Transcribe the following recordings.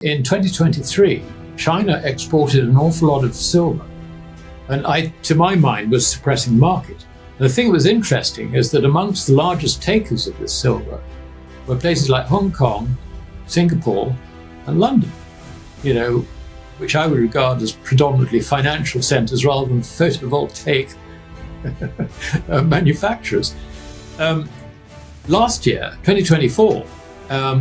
In 2023, China exported an awful lot of silver, and to my mind, was suppressing the market. The thing that was interesting is that amongst the largest takers of this silver were places like Hong Kong, Singapore, and London, which I would regard as predominantly financial centers rather than photovoltaic manufacturers. Last year, 2024,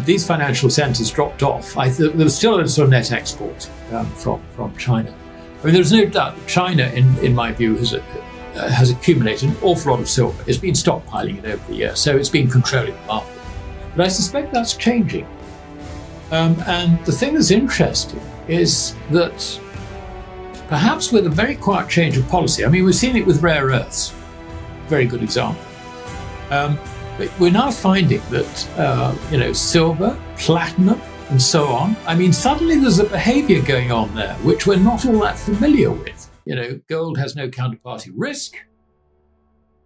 these financial centers dropped off. There was still a sort of net export from China. I mean, there's no doubt that China, in my view, has accumulated an awful lot of silver. It's been stockpiling it over the years, so it's been controlling the market. But I suspect that's changing. And the thing that's interesting is that perhaps with a very quiet change of policy, I mean, we've seen it with rare earths, very good example. But we're now finding that, silver, platinum, and so on, I mean, suddenly there's a behavior going on there, which we're not all that familiar with. Gold has no counterparty risk.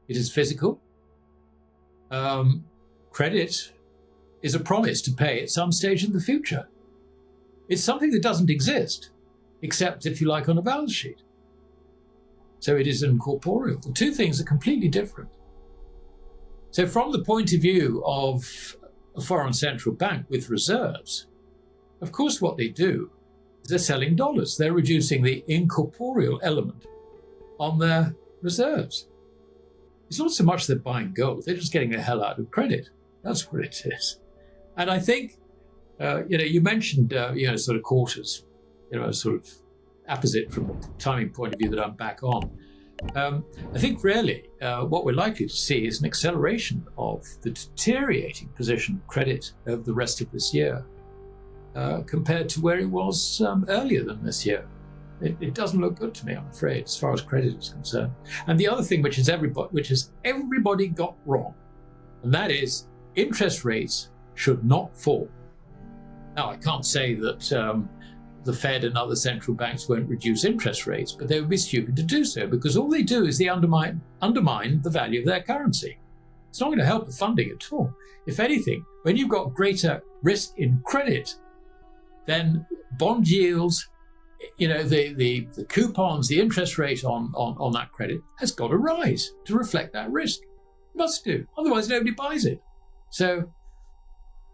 It is physical. Credit is a promise to pay at some stage in the future. It's something that doesn't exist, except, if you like, on a balance sheet. So it is incorporeal. The two things are completely different. So from the point of view of a foreign central bank with reserves, of course what they do is they're selling dollars. They're reducing the incorporeal element on their reserves. It's not so much they're buying gold, they're just getting the hell out of credit. That's what it is. And I think, you mentioned, sort of quarters, sort of apposite from the timing point of view that I'm back on. I think really what we're likely to see is an acceleration of the deteriorating position of credit over the rest of this year compared to where it was earlier than this year. It doesn't look good to me, I'm afraid, as far as credit is concerned. And the other thing which has everybody got wrong, and that is interest rates should not fall. Now, I can't say that the Fed and other central banks won't reduce interest rates, but they would be stupid to do so, because all they do is they undermine the value of their currency. It's not going to help the funding at all. If anything, when you've got greater risk in credit, then bond yields, the coupons, the interest rate on that credit has got to rise to reflect that risk. It must do. Otherwise, nobody buys it. So,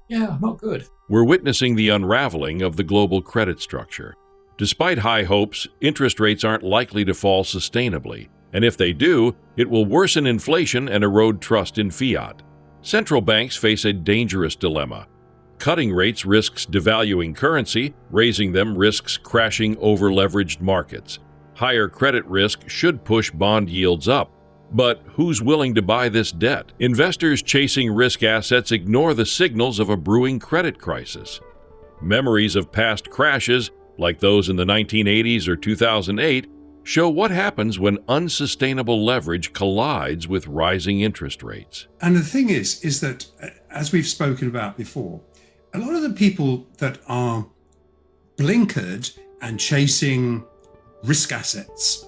yeah, not good. We're witnessing the unraveling of the global credit structure. Despite high hopes, interest rates aren't likely to fall sustainably, and if they do, it will worsen inflation and erode trust in fiat. Central banks face a dangerous dilemma. Cutting rates risks devaluing currency, raising them risks crashing over-leveraged markets. Higher credit risk should push bond yields up. But who's willing to buy this debt? Investors chasing risk assets ignore the signals of a brewing credit crisis. Memories of past crashes, like those in the 1980s or 2008, show what happens when unsustainable leverage collides with rising interest rates. And the thing is that, as we've spoken about before, a lot of the people that are blinkered and chasing risk assets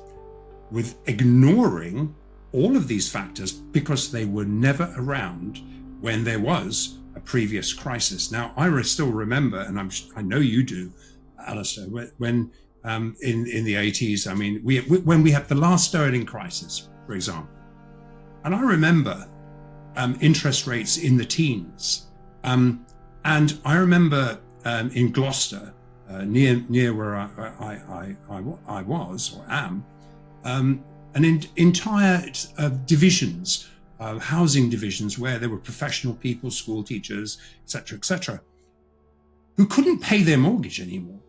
with ignoring all of these factors because they were never around when there was a previous crisis. Now, I still remember, and I know you do, Alasdair, when in the 80s, I mean, when we had the last sterling crisis, for example, and I remember interest rates in the teens, and I remember in Gloucester, near where I was or am, and entire divisions, housing divisions, where there were professional people, school teachers, etc., who couldn't pay their mortgage anymore.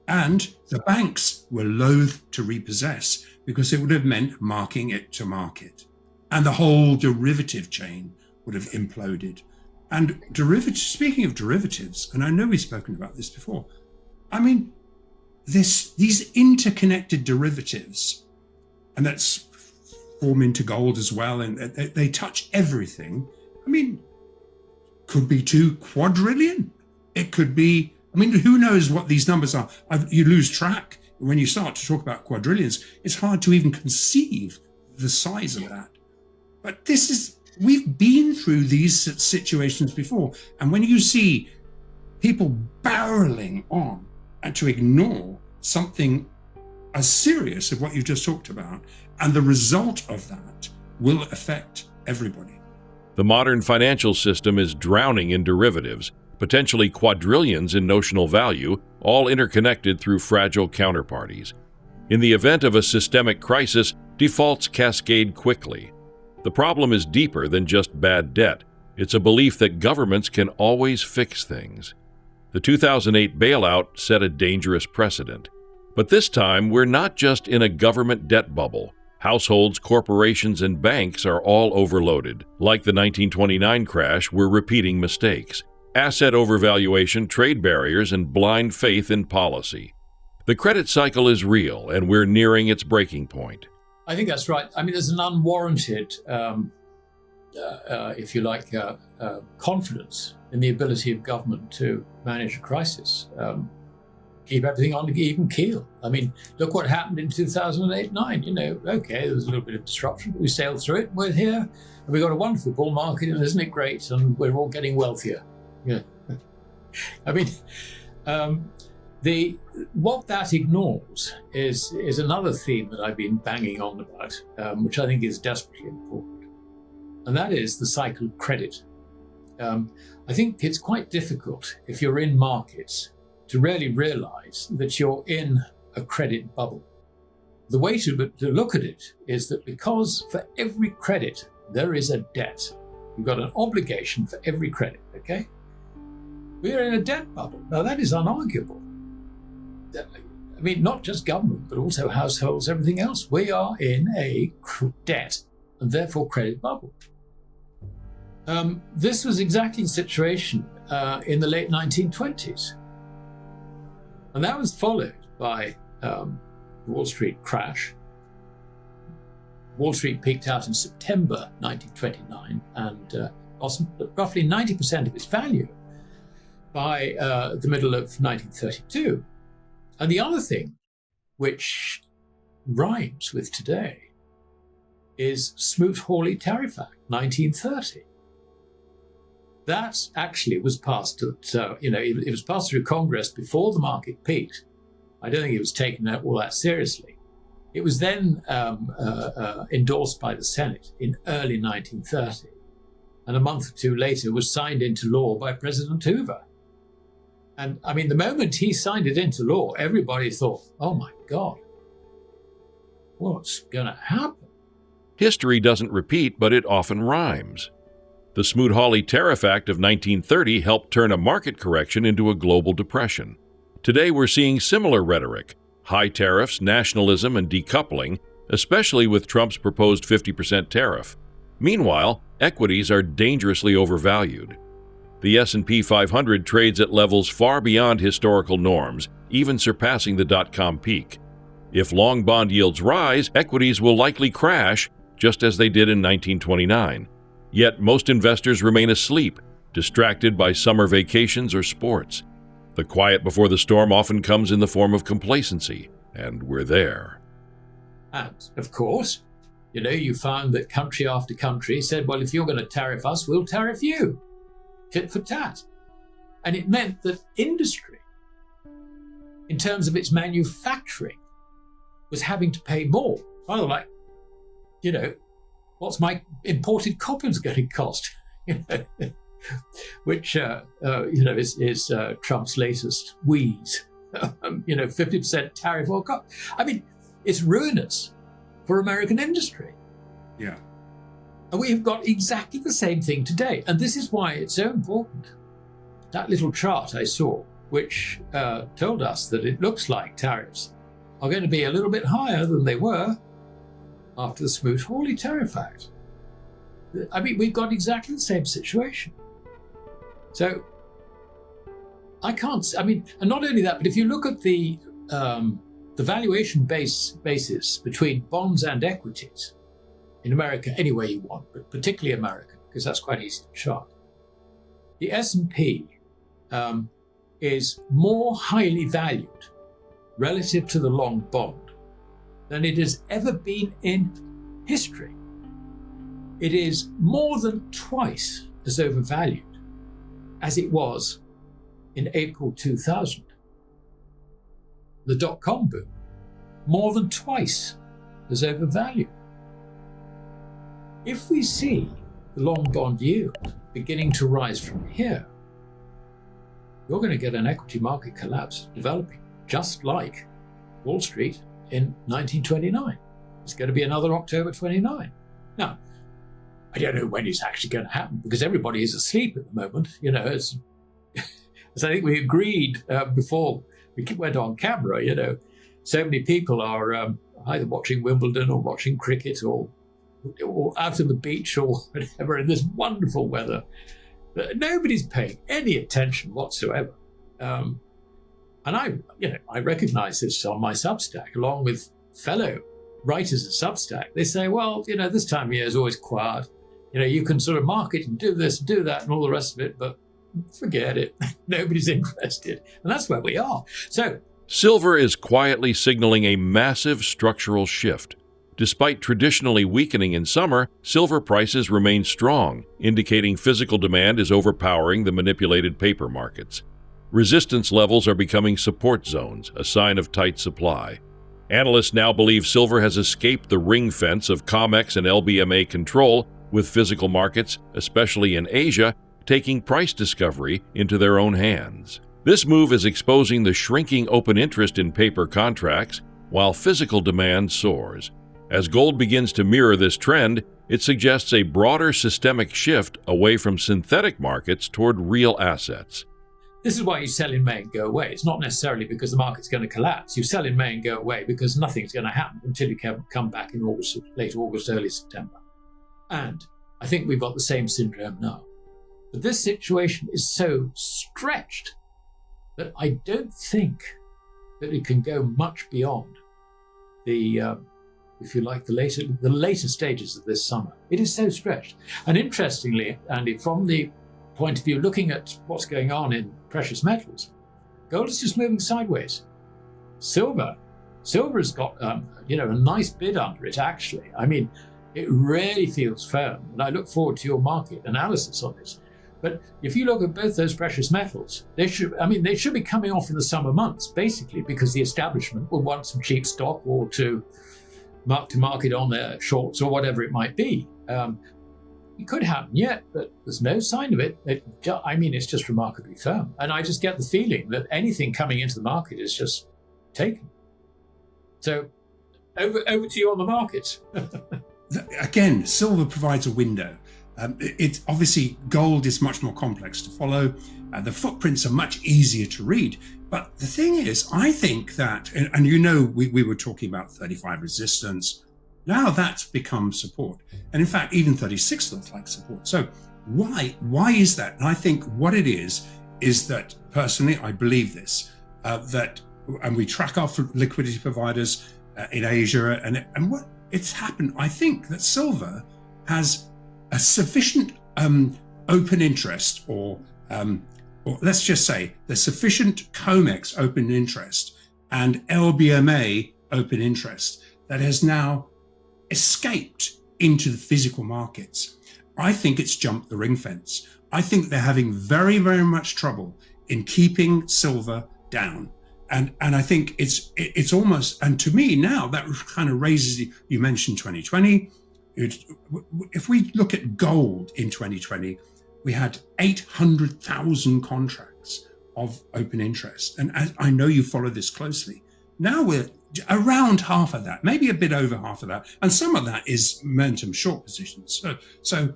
And the banks were loath to repossess because it would have meant marking it to market. And the whole derivative chain would have imploded. And speaking of derivatives, and I know we've spoken about this before, I mean, these interconnected derivatives, and that's form into gold as well, and they touch everything. I mean, could be 2 quadrillion. It could be, I mean, who knows what these numbers are? You lose track. When you start to talk about quadrillions, it's hard to even conceive the size of that. But we've been through these situations before. And when you see people barreling on and to ignore something as serious as what you just talked about, and the result of that will affect everybody. The modern financial system is drowning in derivatives, potentially quadrillions in notional value, all interconnected through fragile counterparties. In the event of a systemic crisis, defaults cascade quickly. The problem is deeper than just bad debt. It's a belief that governments can always fix things. The 2008 bailout set a dangerous precedent. But this time, we're not just in a government debt bubble. Households, corporations, and banks are all overloaded. Like the 1929 crash, we're repeating mistakes. Asset overvaluation, trade barriers, and blind faith in policy. The credit cycle is real, and we're nearing its breaking point. I think that's right. I mean, there's an unwarranted, if you like, confidence in the ability of government to manage a crisis, keep everything on an even keel. I mean, look what happened in 2008-9. You know, okay, there was a little bit of disruption, but we sailed through it. We're here, and we've got a wonderful bull market, and isn't it great? And we're all getting wealthier. Yeah, I mean, what that ignores is another theme that I've been banging on about, which I think is desperately important, and that is the cycle of credit. I think it's quite difficult if you're in markets to really realize that you're in a credit bubble. The way to look at it is that because for every credit there is a debt, you've got an obligation for every credit, okay? We are in a debt bubble. Now that is unarguable. I mean, not just government, but also households, everything else. We are in a debt and therefore credit bubble. This was exactly the situation in the late 1920s. And that was followed by the Wall Street crash. Wall Street peaked out in September 1929 and lost roughly 90% of its value by the middle of 1932. And the other thing, which rhymes with today, is Smoot-Hawley Tariff Act, 1930. That actually was passed, it was passed through Congress before the market peaked. I don't think it was taken all that seriously. It was then endorsed by the Senate in early 1930. And a month or two later was signed into law by President Hoover. And I mean, the moment he signed it into law, everybody thought, oh my God, what's going to happen? History doesn't repeat, but it often rhymes. The Smoot-Hawley Tariff Act of 1930 helped turn a market correction into a global depression. Today we're seeing similar rhetoric, high tariffs, nationalism, and decoupling, especially with Trump's proposed 50% tariff. Meanwhile, equities are dangerously overvalued. The S&P 500 trades at levels far beyond historical norms, even surpassing the dot-com peak. If long bond yields rise, equities will likely crash, just as they did in 1929. Yet most investors remain asleep, distracted by summer vacations or sports. The quiet before the storm often comes in the form of complacency, and we're there. And, of course, you found that country after country said, well, if you're going to tariff us, we'll tariff you. Tit for tat. And it meant that industry, in terms of its manufacturing, was having to pay more. Rather like, what's my imported copper going to cost? Which, is Trump's latest wheeze. 50% tariff or copper. I mean, it's ruinous for American industry. Yeah. And we've got exactly the same thing today. And this is why it's so important. That little chart I saw, which told us that it looks like tariffs are going to be a little bit higher than they were after the Smoot-Hawley Tariff Act. I mean, we've got exactly the same situation. So and not only that, but if you look at the valuation basis between bonds and equities in America, any way you want, but particularly America, because that's quite easy to chart, the S&P is more highly valued relative to the long bond than it has ever been in history. It is more than twice as overvalued as it was in April 2000. The dot-com boom, more than twice as overvalued. If we see the long bond yield beginning to rise from here, you're going to get an equity market collapse developing, just like Wall Street in 1929. It's going to be another October 29. Now, I don't know when it's actually going to happen because everybody is asleep at the moment. As I think we agreed before we went on camera, so many people are either watching Wimbledon or watching cricket or out on the beach or whatever in this wonderful weather. Nobody's paying any attention whatsoever. And I recognize this on my Substack, along with fellow writers at Substack. They say, well, this time of year is always quiet. You can sort of market and do this, do that, and all the rest of it, but forget it. Nobody's interested. And that's where we are. So silver is quietly signaling a massive structural shift. Despite traditionally weakening in summer, silver prices remain strong, indicating physical demand is overpowering the manipulated paper markets. Resistance levels are becoming support zones, a sign of tight supply. Analysts now believe silver has escaped the ring fence of COMEX and LBMA control, with physical markets, especially in Asia, taking price discovery into their own hands. This move is exposing the shrinking open interest in paper contracts, while physical demand soars. As gold begins to mirror this trend, it suggests a broader systemic shift away from synthetic markets toward real assets. this is why you sell in May and go away. It's not necessarily because the market's going to collapse. You sell in May and go away because nothing's going to happen until you come back in August, late August, early September. And I think we've got the same syndrome now. But this situation is so stretched that I don't think that it can go much beyond the, if you like, the later stages of this summer. It is so stretched. And interestingly, Andy, from the point of view, looking at what's going on in precious metals, gold is just moving sideways. Silver has got, a nice bid under it, actually. I mean, it really feels firm. And I look forward to your market analysis on this. But if you look at both those precious metals, they should be coming off in the summer months, basically, because the establishment will want some cheap stock or to market on their shorts or whatever it might be. It could happen yet, but there's no sign of it. It's just remarkably firm. And I just get the feeling that anything coming into the market is just taken. So over to you on the market. Again, silver provides a window. It's obviously, gold is much more complex to follow. The footprints are much easier to read. But the thing is, I think that, and we were talking about 35 resistance. Now that's become support. And in fact, even 36 looks like support. So why is that? And I think what it is that personally, I believe this, and we track our liquidity providers in Asia and what it's happened. I think that silver has a sufficient open interest, or let's just say the sufficient COMEX open interest and LBMA open interest that has now escaped into the physical markets. I think it's jumped the ring fence. I think they're having very, very much trouble in keeping silver down. And I think it's almost, and to me now that kind of raises, you mentioned 2020. If we look at gold in 2020, we had 800,000 contracts of open interest. And I know you follow this closely. Now we're around half of that, maybe a bit over half of that. And some of that is momentum short positions. So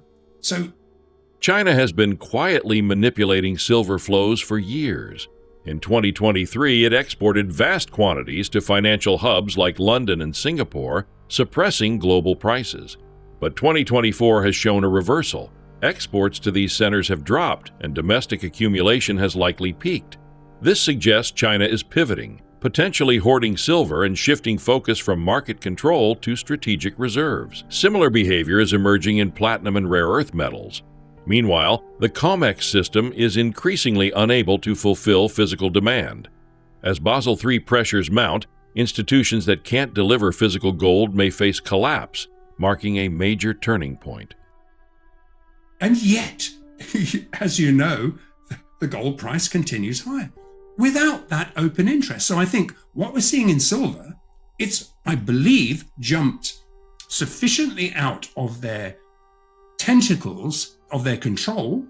China has been quietly manipulating silver flows for years. In 2023, it exported vast quantities to financial hubs like London and Singapore, suppressing global prices. But 2024 has shown a reversal. Exports to these centers have dropped, and domestic accumulation has likely peaked. This suggests China is pivoting, potentially hoarding silver and shifting focus from market control to strategic reserves. Similar behavior is emerging in platinum and rare earth metals. Meanwhile, the COMEX system is increasingly unable to fulfill physical demand. As Basel III pressures mount, institutions that can't deliver physical gold may face collapse, marking a major turning point. And yet, as you know, the gold price continues higher without that open interest. So I think what we're seeing in silver, it's, I believe, jumped sufficiently out of their tentacles, of their control,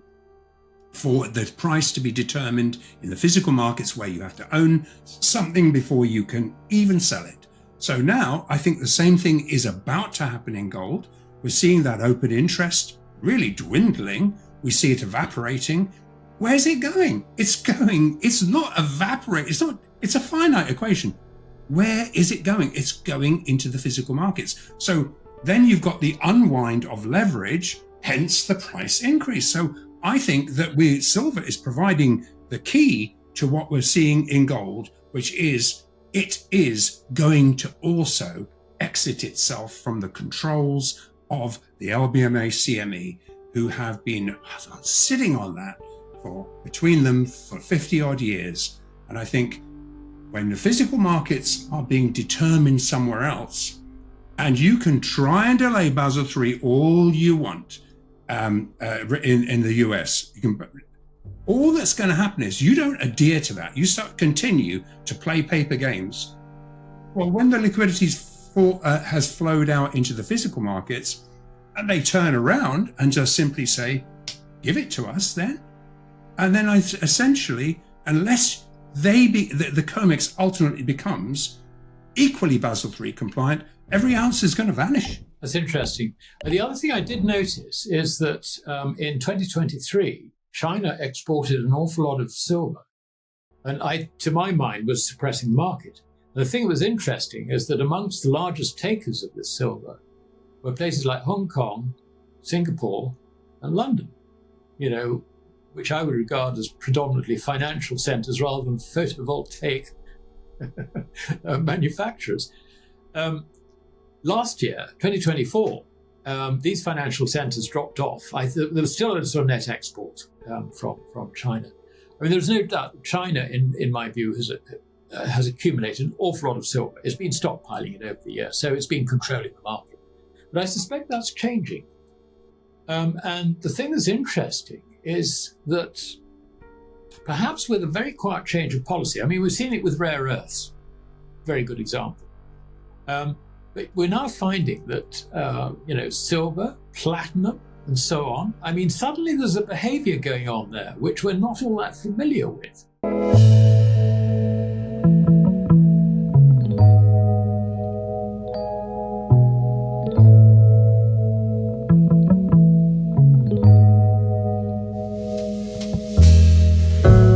for the price to be determined in the physical markets where you have to own something before you can even sell it. So now I think the same thing is about to happen in gold. We're seeing that open interest really dwindling. We see it evaporating. Where's it going? It's not evaporate. It's a finite equation. Where is it going? It's going into the physical markets. So then you've got the unwind of leverage, hence the price increase. So I think that silver is providing the key to what we're seeing in gold, which is it is going to also exit itself from the controls of the LBMA CME, who have been sitting on that between them for 50 odd years. And I think when the physical markets are being determined somewhere else, and you can try and delay Basel III all you want, in the US, all that's going to happen is you don't adhere to that. You continue to play paper games. Well, when the liquidity has flowed out into the physical markets, and they turn around and just simply say, give it to us then. And then essentially, unless the COMEX ultimately becomes equally Basel III compliant, every ounce is going to vanish. That's interesting. The other thing I did notice is that in 2023, China exported an awful lot of silver, and to my mind, was suppressing the market. And the thing that was interesting is that amongst the largest takers of this silver were places like Hong Kong, Singapore, and London, which I would regard as predominantly financial centers rather than photovoltaic manufacturers. Last year, 2024, these financial centers dropped off. There was still a sort of net export from China. I mean, there's no doubt China, in my view, has accumulated an awful lot of silver. It's been stockpiling it over the years, so it's been controlling the market. But I suspect that's changing. And the thing that's interesting is that perhaps with a very quiet change of policy, I mean, we've seen it with rare earths, very good example. But we're now finding that, silver, platinum, and so on, I mean, suddenly there's a behavior going on there which we're not all that familiar with.